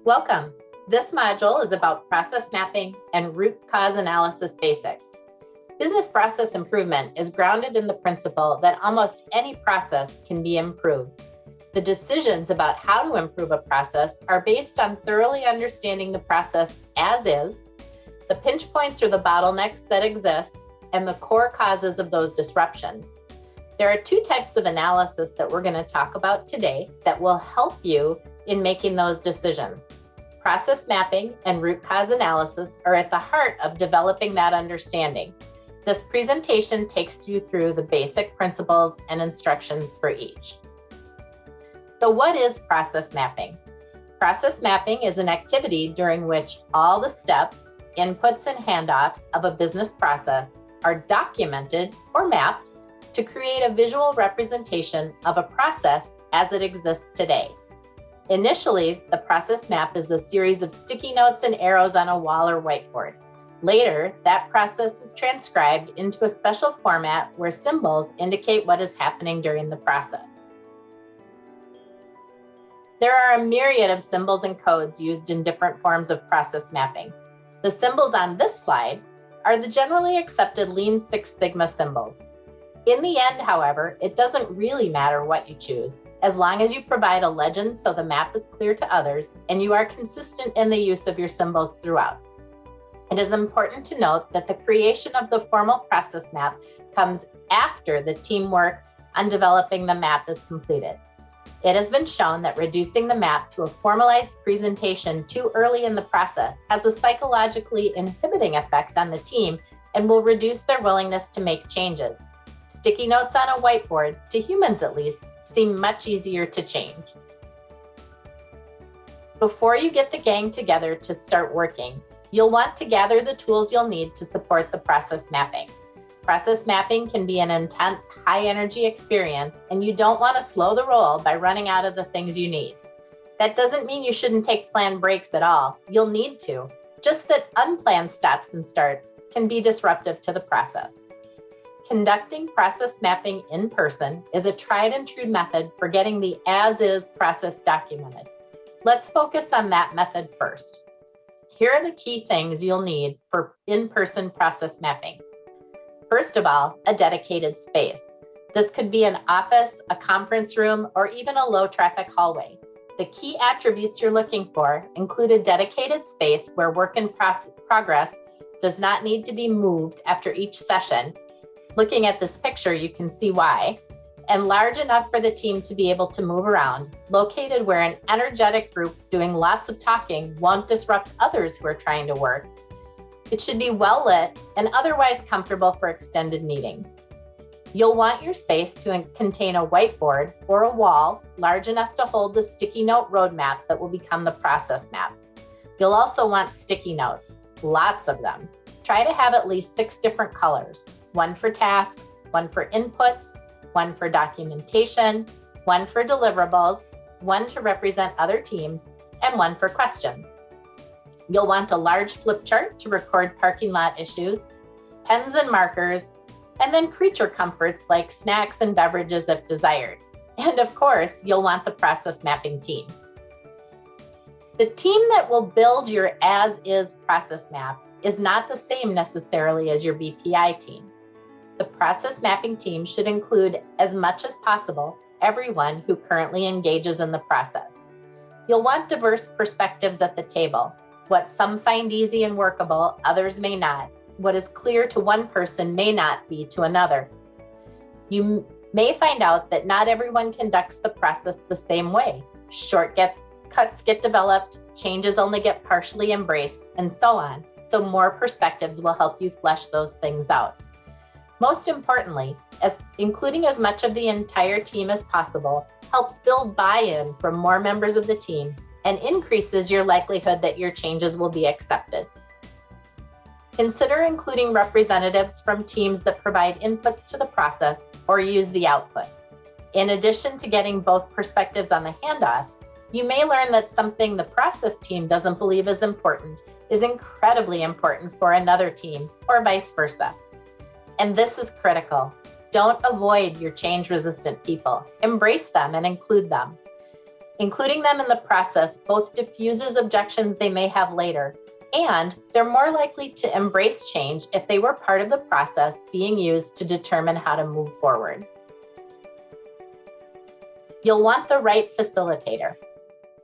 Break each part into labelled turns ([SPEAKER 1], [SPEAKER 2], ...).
[SPEAKER 1] Welcome. This module is about process mapping and root cause analysis basics. Business process improvement is grounded in the principle that almost any process can be improved. The decisions about how to improve a process are based on thoroughly understanding the process as is, the pinch points or the bottlenecks that exist, and the core causes of those disruptions. There are two types of analysis that we're going to talk about today that will help you in making those decisions. Process mapping and root cause analysis are at the heart of developing that understanding. This presentation takes you through the basic principles and instructions for each. So what is process mapping? Process mapping is an activity during which all the steps, inputs, and handoffs of a business process are documented or mapped to create a visual representation of a process as it exists today. Initially, the process map is a series of sticky notes and arrows on a wall or whiteboard. Later, that process is transcribed into a special format where symbols indicate what is happening during the process. There are a myriad of symbols and codes used in different forms of process mapping. The symbols on this slide are the generally accepted Lean Six Sigma symbols. In the end, however, it doesn't really matter what you choose, as long as you provide a legend so the map is clear to others and you are consistent in the use of your symbols throughout. It is important to note that the creation of the formal process map comes after the teamwork on developing the map is completed. It has been shown that reducing the map to a formalized presentation too early in the process has a psychologically inhibiting effect on the team and will reduce their willingness to make changes. Sticky notes on a whiteboard, to humans at least, seem much easier to change. Before you get the gang together to start working, you'll want to gather the tools you'll need to support the process mapping. Process mapping can be an intense, high-energy experience, and you don't want to slow the roll by running out of the things you need. That doesn't mean you shouldn't take planned breaks at all. You'll need to. Just that unplanned stops and starts can be disruptive to the process. Conducting process mapping in person is a tried and true method for getting the as-is process documented. Let's focus on that method first. Here are the key things you'll need for in-person process mapping. First of all, a dedicated space. This could be an office, a conference room, or even a low-traffic hallway. The key attributes you're looking for include a dedicated space where work in progress does not need to be moved after each session. Looking at this picture, you can see why. And large enough for the team to be able to move around, located where an energetic group doing lots of talking won't disrupt others who are trying to work. It should be well lit and otherwise comfortable for extended meetings. You'll want your space to contain a whiteboard or a wall large enough to hold the sticky note roadmap that will become the process map. You'll also want sticky notes, lots of them. Try to have at least 6 different colors, one for tasks, one for inputs, one for documentation, one for deliverables, one to represent other teams, and one for questions. You'll want a large flip chart to record parking lot issues, pens and markers, and then creature comforts like snacks and beverages if desired. And of course, you'll want the process mapping team. The team that will build your as-is process map is not the same necessarily as your BPI team. The process mapping team should include, as much as possible, everyone who currently engages in the process. You'll want diverse perspectives at the table. What some find easy and workable, others may not. What is clear to one person may not be to another. You may find out that not everyone conducts the process the same way. Shortcuts get developed, changes only get partially embraced, and so on. So more perspectives will help you flesh those things out. Most importantly, including as much of the entire team as possible helps build buy-in from more members of the team and increases your likelihood that your changes will be accepted. Consider including representatives from teams that provide inputs to the process or use the output. In addition to getting both perspectives on the handoffs, you may learn that something the process team doesn't believe is important is incredibly important for another team, or vice versa. And this is critical. Don't avoid your change-resistant people. Embrace them and include them. Including them in the process both diffuses objections they may have later, and they're more likely to embrace change if they were part of the process being used to determine how to move forward. You'll want the right facilitator.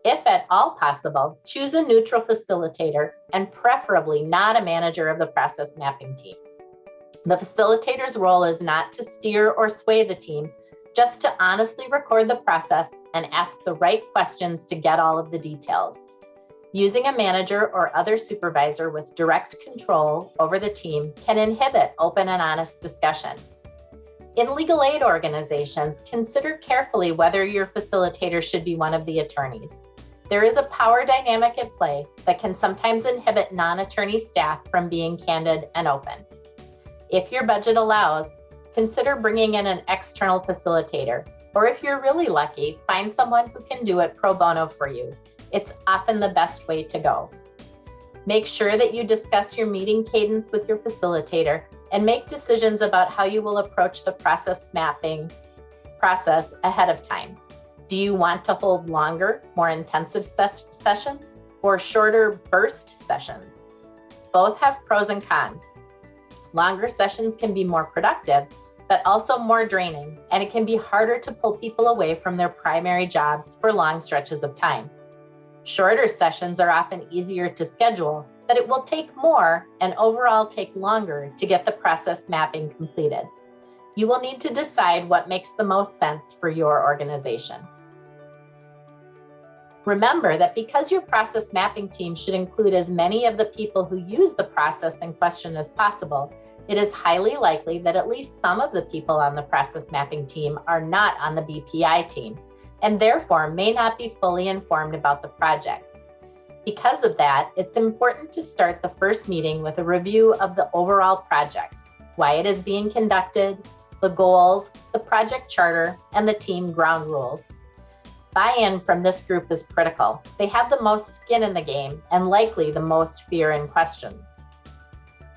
[SPEAKER 1] If at all possible, choose a neutral facilitator and preferably not a manager of the process mapping team. The facilitator's role is not to steer or sway the team, just to honestly record the process and ask the right questions to get all of the details. Using a manager or other supervisor with direct control over the team can inhibit open and honest discussion. In legal aid organizations, consider carefully whether your facilitator should be one of the attorneys. There is a power dynamic at play that can sometimes inhibit non-attorney staff from being candid and open. If your budget allows, consider bringing in an external facilitator, or if you're really lucky, find someone who can do it pro bono for you. It's often the best way to go. Make sure that you discuss your meeting cadence with your facilitator and make decisions about how you will approach the process mapping process ahead of time. Do you want to hold longer, more intensive sessions or shorter burst sessions? Both have pros and cons. Longer sessions can be more productive, but also more draining, and it can be harder to pull people away from their primary jobs for long stretches of time. Shorter sessions are often easier to schedule, but it will take more and overall take longer to get the process mapping completed. You will need to decide what makes the most sense for your organization. Remember that because your process mapping team should include as many of the people who use the process in question as possible, it is highly likely that at least some of the people on the process mapping team are not on the BPI team, and therefore may not be fully informed about the project. Because of that, it's important to start the first meeting with a review of the overall project, why it is being conducted, the goals, the project charter, and the team ground rules. Buy-in from this group is critical. They have the most skin in the game and likely the most fear and questions.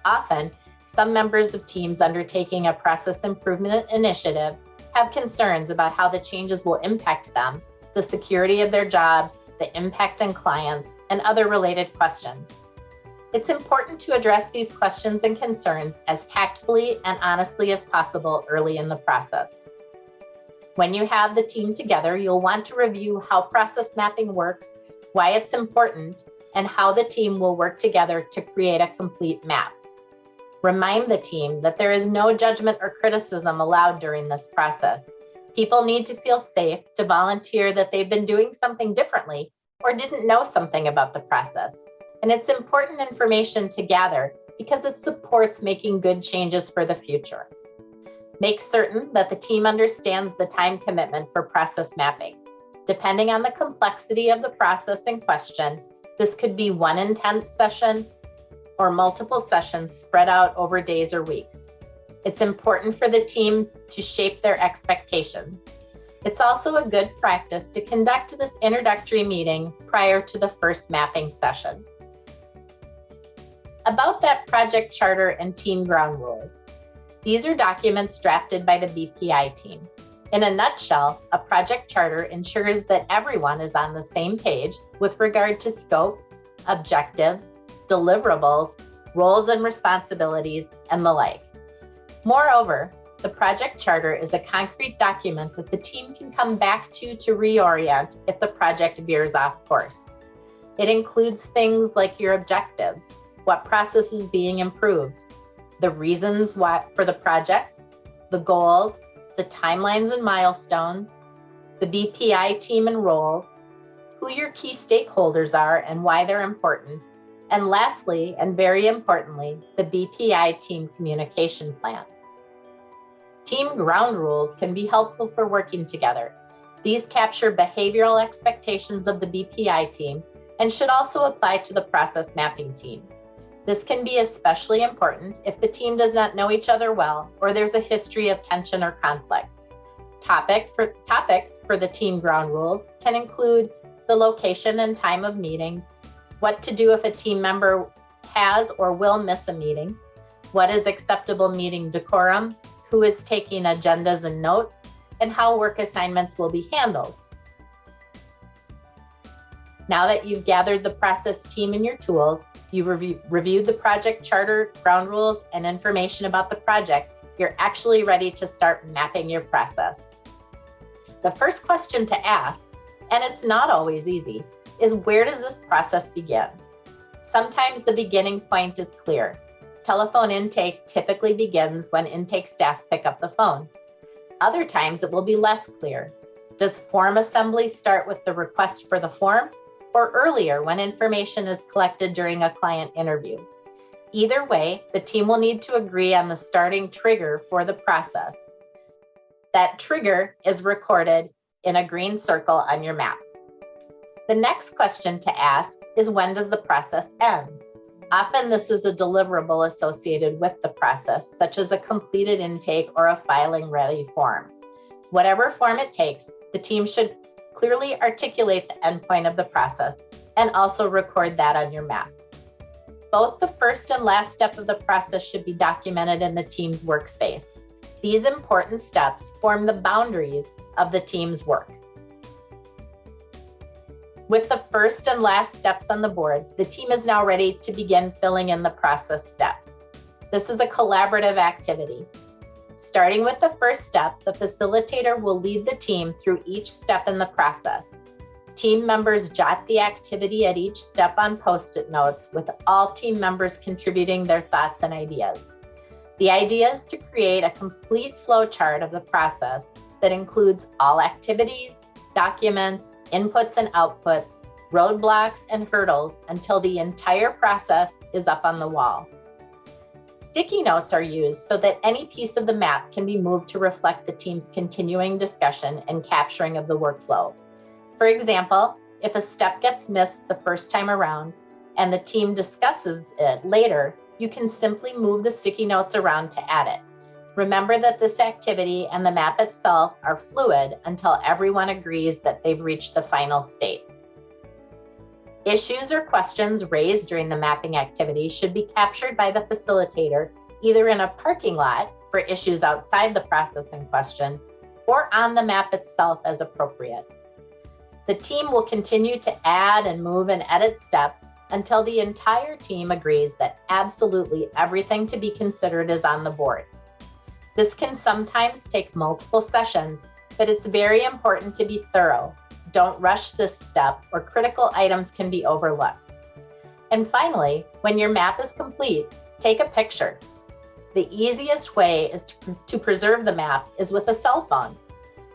[SPEAKER 1] Often, some members of teams undertaking a process improvement initiative have concerns about how the changes will impact them, the security of their jobs, the impact on clients, and other related questions. It's important to address these questions and concerns as tactfully and honestly as possible early in the process. When you have the team together, you'll want to review how process mapping works, why it's important, and how the team will work together to create a complete map. Remind the team that there is no judgment or criticism allowed during this process. People need to feel safe to volunteer that they've been doing something differently or didn't know something about the process. And it's important information to gather because it supports making good changes for the future. Make certain that the team understands the time commitment for process mapping. Depending on the complexity of the process in question, this could be one intense session or multiple sessions spread out over days or weeks. It's important for the team to shape their expectations. It's also a good practice to conduct this introductory meeting prior to the first mapping session. About that project charter and team ground rules. These are documents drafted by the BPI team. In a nutshell, a project charter ensures that everyone is on the same page with regard to scope, objectives, deliverables, roles and responsibilities, and the like. Moreover, the project charter is a concrete document that the team can come back to reorient if the project veers off course. It includes things like your objectives, what process is being improved, the reasons why for the project, the goals, the timelines and milestones, the BPI team and roles, who your key stakeholders are and why they're important, and lastly, and very importantly, the BPI team communication plan. Team ground rules can be helpful for working together. These capture behavioral expectations of the BPI team and should also apply to the process mapping team. This can be especially important if the team does not know each other well or there's a history of tension or conflict. Topics for the team ground rules can include the location and time of meetings, what to do if a team member has or will miss a meeting, what is acceptable meeting decorum, who is taking agendas and notes, and how work assignments will be handled. Now that you've gathered the process team and your tools, you've reviewed the project charter, ground rules, and information about the project, you're actually ready to start mapping your process. The first question to ask, and it's not always easy, is where does this process begin? Sometimes the beginning point is clear. Telephone intake typically begins when intake staff pick up the phone. Other times it will be less clear. Does form assembly start with the request for the form, or earlier when information is collected during a client interview? Either way, the team will need to agree on the starting trigger for the process. That trigger is recorded in a green circle on your map. The next question to ask is, when does the process end? Often this is a deliverable associated with the process, such as a completed intake or a filing ready form. Whatever form it takes, the team should clearly articulate the endpoint of the process and also record that on your map. Both the first and last step of the process should be documented in the team's workspace. These important steps form the boundaries of the team's work. With the first and last steps on the board, the team is now ready to begin filling in the process steps. This is a collaborative activity. Starting with the first step, the facilitator will lead the team through each step in the process. Team members jot the activity at each step on Post-it notes, with all team members contributing their thoughts and ideas. The idea is to create a complete flow chart of the process that includes all activities, documents, inputs and outputs, roadblocks and hurdles until the entire process is up on the wall. Sticky notes are used so that any piece of the map can be moved to reflect the team's continuing discussion and capturing of the workflow. For example, if a step gets missed the first time around and the team discusses it later, you can simply move the sticky notes around to add it. Remember that this activity and the map itself are fluid until everyone agrees that they've reached the final state. Issues or questions raised during the mapping activity should be captured by the facilitator either in a parking lot for issues outside the process in question or on the map itself as appropriate. The team will continue to add and move and edit steps until the entire team agrees that absolutely everything to be considered is on the board. This can sometimes take multiple sessions, but it's very important to be thorough. Don't rush this step, or critical items can be overlooked. And finally, when your map is complete, take a picture. The easiest way is to preserve the map is with a cell phone.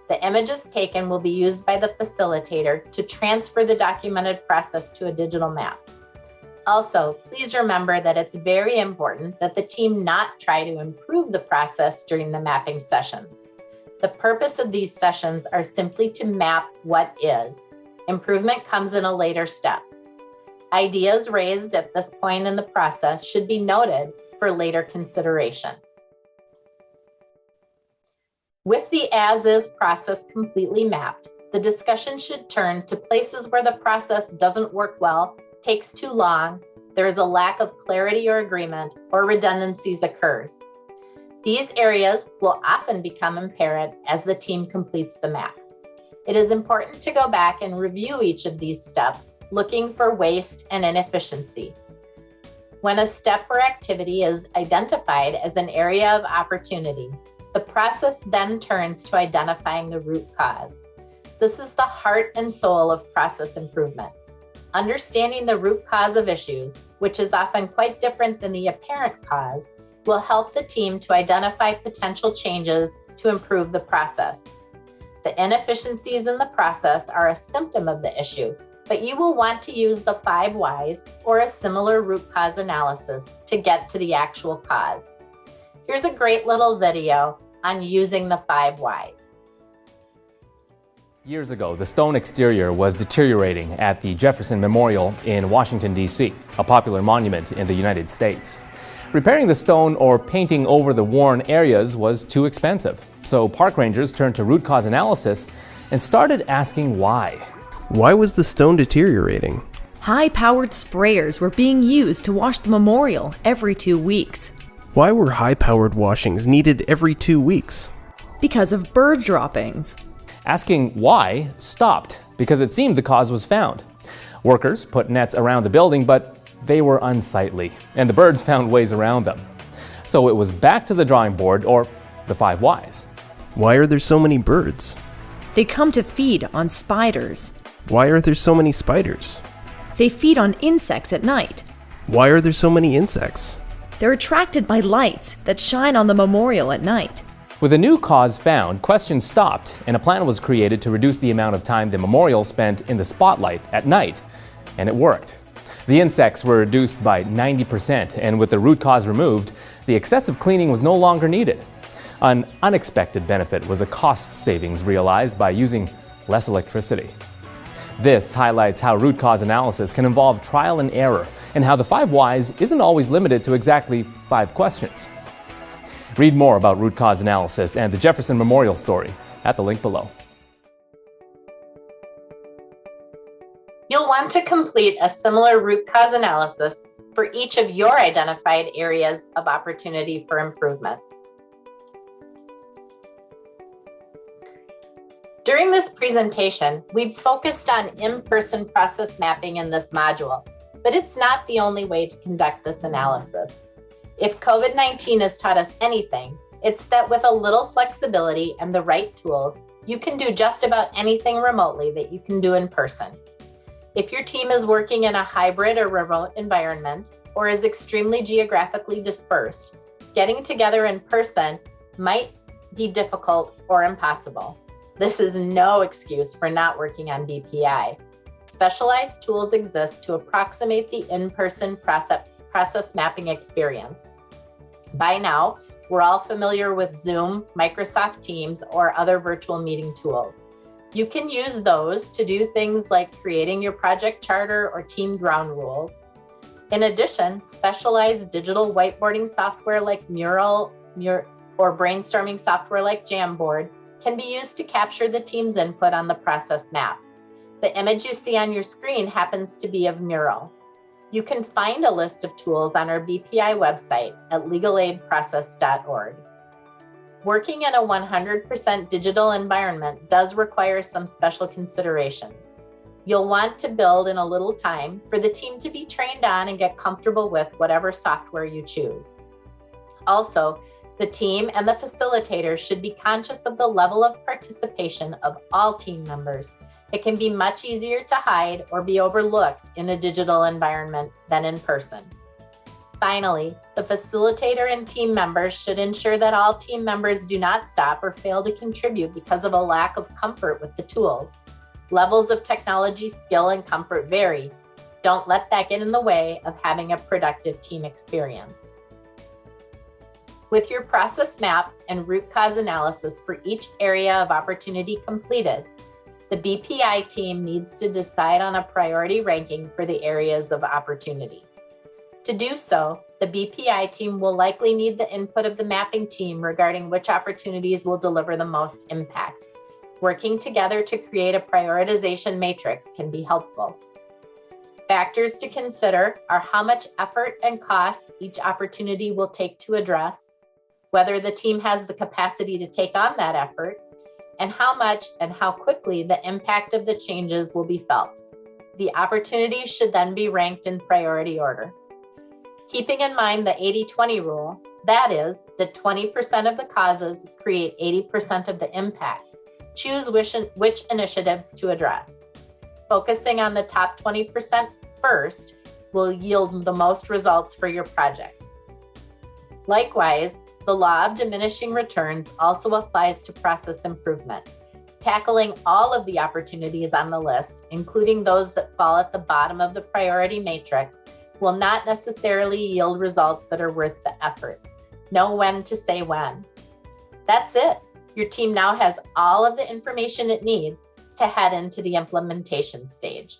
[SPEAKER 1] The images taken will be used by the facilitator to transfer the documented process to a digital map. Also, please remember that it's very important that the team not try to improve the process during the mapping sessions. The purpose of these sessions are simply to map what is. Improvement comes in a later step. Ideas raised at this point in the process should be noted for later consideration. With the as-is process completely mapped, the discussion should turn to places where the process doesn't work well, takes too long, there is a lack of clarity or agreement, or redundancies occurs. These areas will often become apparent as the team completes the map. It is important to go back and review each of these steps, looking for waste and inefficiency. When a step or activity is identified as an area of opportunity, the process then turns to identifying the root cause. This is the heart and soul of process improvement. Understanding the root cause of issues, which is often quite different than the apparent cause, will help the team to identify potential changes to improve the process. The inefficiencies in the process are a symptom of the issue, but you will want to use the 5 whys or a similar root cause analysis to get to the actual cause. Here's a great little video on using the 5 whys.
[SPEAKER 2] Years ago, the stone exterior was deteriorating at the Jefferson Memorial in Washington, D.C., a popular monument in the United States. Repairing the stone or painting over the worn areas was too expensive, so park rangers turned to root cause analysis and started asking why.
[SPEAKER 3] Why was the stone deteriorating?
[SPEAKER 4] High-powered sprayers were being used to wash the memorial every 2 weeks.
[SPEAKER 3] Why were high-powered washings needed every 2 weeks?
[SPEAKER 4] Because of bird droppings.
[SPEAKER 2] Asking why stopped because it seemed the cause was found. Workers put nets around the building, but they were unsightly, and the birds found ways around them. So it was back to the drawing board, or the 5 whys.
[SPEAKER 3] Why are there so many birds?
[SPEAKER 4] They come to feed on spiders.
[SPEAKER 3] Why are there so many spiders?
[SPEAKER 4] They feed on insects at night.
[SPEAKER 3] Why are there so many insects?
[SPEAKER 4] They're attracted by lights that shine on the memorial at night.
[SPEAKER 2] With a new cause found, questions stopped, and a plan was created to reduce the amount of time the memorial spent in the spotlight at night, and it worked. The insects were reduced by 90%, and with the root cause removed, the excessive cleaning was no longer needed. An unexpected benefit was a cost savings realized by using less electricity. This highlights how root cause analysis can involve trial and error, and how the 5 whys isn't always limited to exactly 5 questions. Read more about root cause analysis and the Jefferson Memorial story at the link below.
[SPEAKER 1] You'll want to complete a similar root cause analysis for each of your identified areas of opportunity for improvement. During this presentation, we've focused on in-person process mapping in this module, but it's not the only way to conduct this analysis. If COVID-19 has taught us anything, it's that with a little flexibility and the right tools, you can do just about anything remotely that you can do in person. If your team is working in a hybrid or remote environment, or is extremely geographically dispersed, getting together in person might be difficult or impossible. This is no excuse for not working on BPI. Specialized tools exist to approximate the in-person process mapping experience. By now, we're all familiar with Zoom, Microsoft Teams, or other virtual meeting tools. You can use those to do things like creating your project charter or team ground rules. In addition, specialized digital whiteboarding software like Mural or brainstorming software like Jamboard can be used to capture the team's input on the process map. The image you see on your screen happens to be of Mural. You can find a list of tools on our BPI website at legalaidprocess.org. Working in a 100% digital environment does require some special considerations. You'll want to build in a little time for the team to be trained on and get comfortable with whatever software you choose. Also, the team and the facilitator should be conscious of the level of participation of all team members. It can be much easier to hide or be overlooked in a digital environment than in person. Finally, the facilitator and team members should ensure that all team members do not stop or fail to contribute because of a lack of comfort with the tools. Levels of technology skill and comfort vary. Don't let that get in the way of having a productive team experience. With your process map and root cause analysis for each area of opportunity completed, the BPI team needs to decide on a priority ranking for the areas of opportunity. To do so, the BPI team will likely need the input of the mapping team regarding which opportunities will deliver the most impact. Working together to create a prioritization matrix can be helpful. Factors to consider are how much effort and cost each opportunity will take to address, whether the team has the capacity to take on that effort, and how much and how quickly the impact of the changes will be felt. The opportunities should then be ranked in priority order. Keeping in mind the 80-20 rule, that is, that 20% of the causes create 80% of the impact. Choose which initiatives to address. Focusing on the top 20% first will yield the most results for your project. Likewise, the law of diminishing returns also applies to process improvement. Tackling all of the opportunities on the list, including those that fall at the bottom of the priority matrix, will not necessarily yield results that are worth the effort. Know when to say when. That's it. Your team now has all of the information it needs to head into the implementation stage.